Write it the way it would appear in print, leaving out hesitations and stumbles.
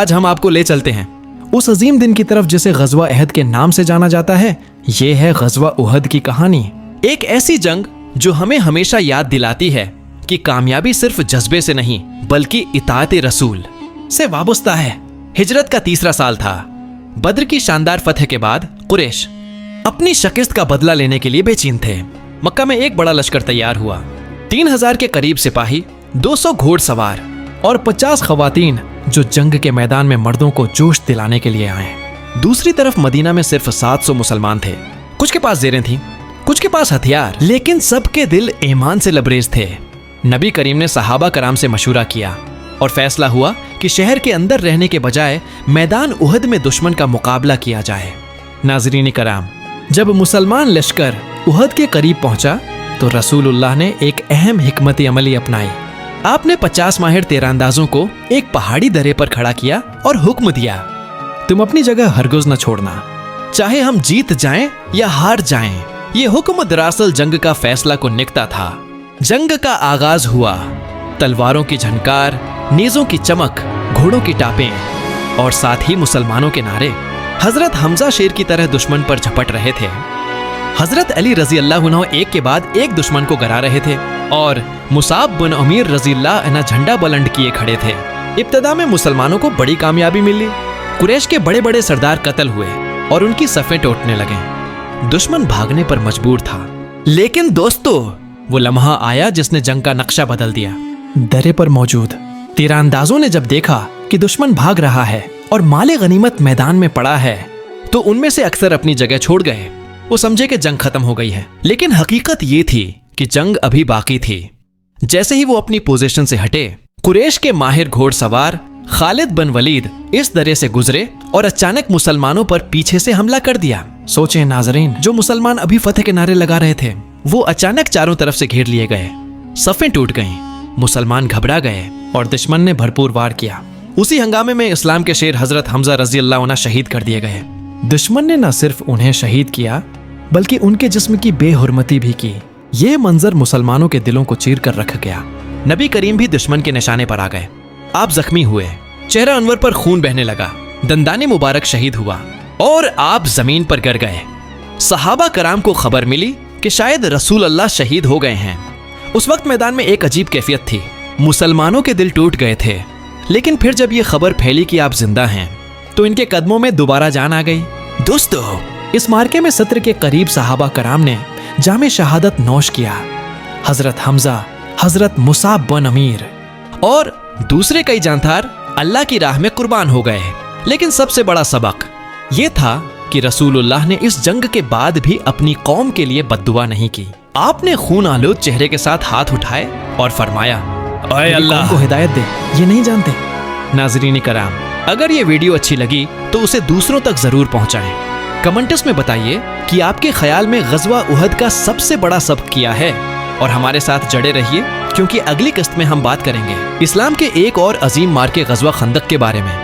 آج ہم آپ کو لے چلتے ہیں اس عظیم دن کی طرف جسے غزوہ احد کے نام سے جانا جاتا ہے۔ یہ ہے غزوہ احد کی کہانی، ایک ایسی جنگ جو ہمیں ہمیشہ یاد دلاتی ہے کہ کامیابی صرف جذبے سے نہیں بلکہ اطاعت رسول سے وابستہ ہے۔ ہجرت کا تیسرا سال تھا۔ بدر کی شاندار فتح کے بعد قریش اپنی شکست کا بدلہ لینے کے لیے بے چین تھے۔ مکہ میں ایک بڑا لشکر تیار ہوا، 3000 کے قریب سپاہی، 200 گھوڑ سوار اور 50 خواتین جو جنگ کے میدان میں مردوں کو جوش دلانے کے لیے آئے۔ دوسری طرف مدینہ میں صرف 700 مسلمان تھے، کچھ کے پاس زیریں تھیں، کچھ کے پاس ہتھیار، لیکن سب کے دل ایمان سے لبریز تھے۔ نبی کریم نے صحابہ کرام سے مشورہ کیا اور فیصلہ ہوا کہ شہر کے اندر رہنے کے بجائے میدان احد میں دشمن کا مقابلہ کیا جائے۔ ناظرین کرام، جب مسلمان لشکر احد کے قریب پہنچا تو رسول اللہ نے ایک اہم حکمت عملی اپنائی۔ آپ نے 50 ماہر تیر اندازوں کو ایک پہاڑی درے پر کھڑا کیا اور حکم دیا، تم اپنی جگہ ہرگز نہ چھوڑنا، چاہے ہم جیت جائیں یا ہار جائیں۔ یہ حکم دراصل جنگ کا فیصلہ کو نکتا تھا۔ جنگ کا آغاز ہوا، تلواروں کی جھنکار، نیزوں کی چمک، گھوڑوں کی ٹاپیں اور ساتھ ہی مسلمانوں کے نعرے۔ حضرت حمزہ شیر کی طرح دشمن پر جھپٹ رہے تھے، حضرت علی رضی اللہ عنہ ایک کے بعد ایک دشمن کو گرا رہے تھے اور مصعب بن عمیر رضی اللہ عنہ جھنڈا بلند کیے کھڑے تھے۔ ابتدا میں مسلمانوں کو بڑی کامیابی ملی، قریش کے بڑے بڑے سردار قتل ہوئے اور ان کی صفیں ٹوٹنے لگیں۔ دشمن بھاگنے پر مجبور تھا، لیکن دوستو، وہ لمحہ آیا جس نے جنگ کا نقشہ بدل دیا۔ درے پر موجود تیر اندازوں نے جب دیکھا کہ دشمن بھاگ رہا ہے اور مال غنیمت میدان میں پڑا ہے تو ان میں سے اکثر اپنی جگہ چھوڑ گئے۔ وہ سمجھے کہ جنگ ختم ہو گئی ہے، لیکن حقیقت یہ تھی کہ جنگ ابھی باقی تھی۔ جیسے ہی وہ اپنی پوزیشن سے ہٹے، قریش کے ماہر گھوڑ سوار خالد بن ولید اس درے سے گزرے اور اچانک مسلمانوں پر پیچھے سے حملہ کر دیا۔ سوچیں ناظرین، جو مسلمان ابھی فتح کے نعرے لگا رہے تھے وہ اچانک چاروں طرف سے گھیر لیے گئے، صفیں ٹوٹ گئیں، مسلمان گھبرا گئے اور دشمن نے بھرپور وار کیا۔ اسی ہنگامے میں اسلام کے شیر حضرت حمزہ رضی اللہ عنہ شہید کر دیے گئے۔ دشمن نے نہ صرف انہیں شہید کیا بلکہ ان کے جسم کی بے حرمتی بھی کی۔ یہ منظر مسلمانوں کے دلوں کو چیر کر رکھ گیا۔ نبی کریم بھی دشمن کے نشانے پر آ گئے۔ آپ زخمی ہوئے، چہرہ انور پر خون بہنے لگا، دندان مبارک شہید ہوا اور آپ زمین پر گر گئے۔ صحابہ کرام کو خبر ملی کہ شاید رسول اللہ شہید ہو گئے ہیں۔ اس وقت میدان میں ایک عجیب کیفیت تھی، مسلمانوں کے دل ٹوٹ گئے تھے، لیکن پھر جب یہ خبر پھیلی کہ آپ زندہ ہیں تو ان کے قدموں میں دوبارہ جان آ گئی۔ دوستو، اس مارکے میں 70 کے قریب صحابہ کرام نے جام شہادت نوش کیا۔ حضرت حمزہ، حضرت مصعب بن عمیر اور دوسرے کئی جاندار اللہ کی راہ میں قربان ہو گئے۔ لیکن سب سے بڑا سبق یہ تھا کہ رسول اللہ نے اس جنگ کے بعد بھی اپنی قوم کے لیے بد دعا نہیں کی۔ آپ نے خون آلود چہرے کے ساتھ ہاتھ اٹھائے اور فرمایا، اے اللہ کو ہدایت دے، یہ نہیں جانتے۔ ناظرین کرام، اگر یہ ویڈیو اچھی لگی تو اسے دوسروں تک ضرور پہنچائیں۔ کمنٹس میں بتائیے کہ آپ کے خیال میں غزوہ احد کا سب سے بڑا سبق کیا ہے، اور ہمارے ساتھ جڑے رہیے کیونکہ اگلی قسط میں ہم بات کریں گے اسلام کے ایک اور عظیم مارکے غزوہ خندق کے بارے میں۔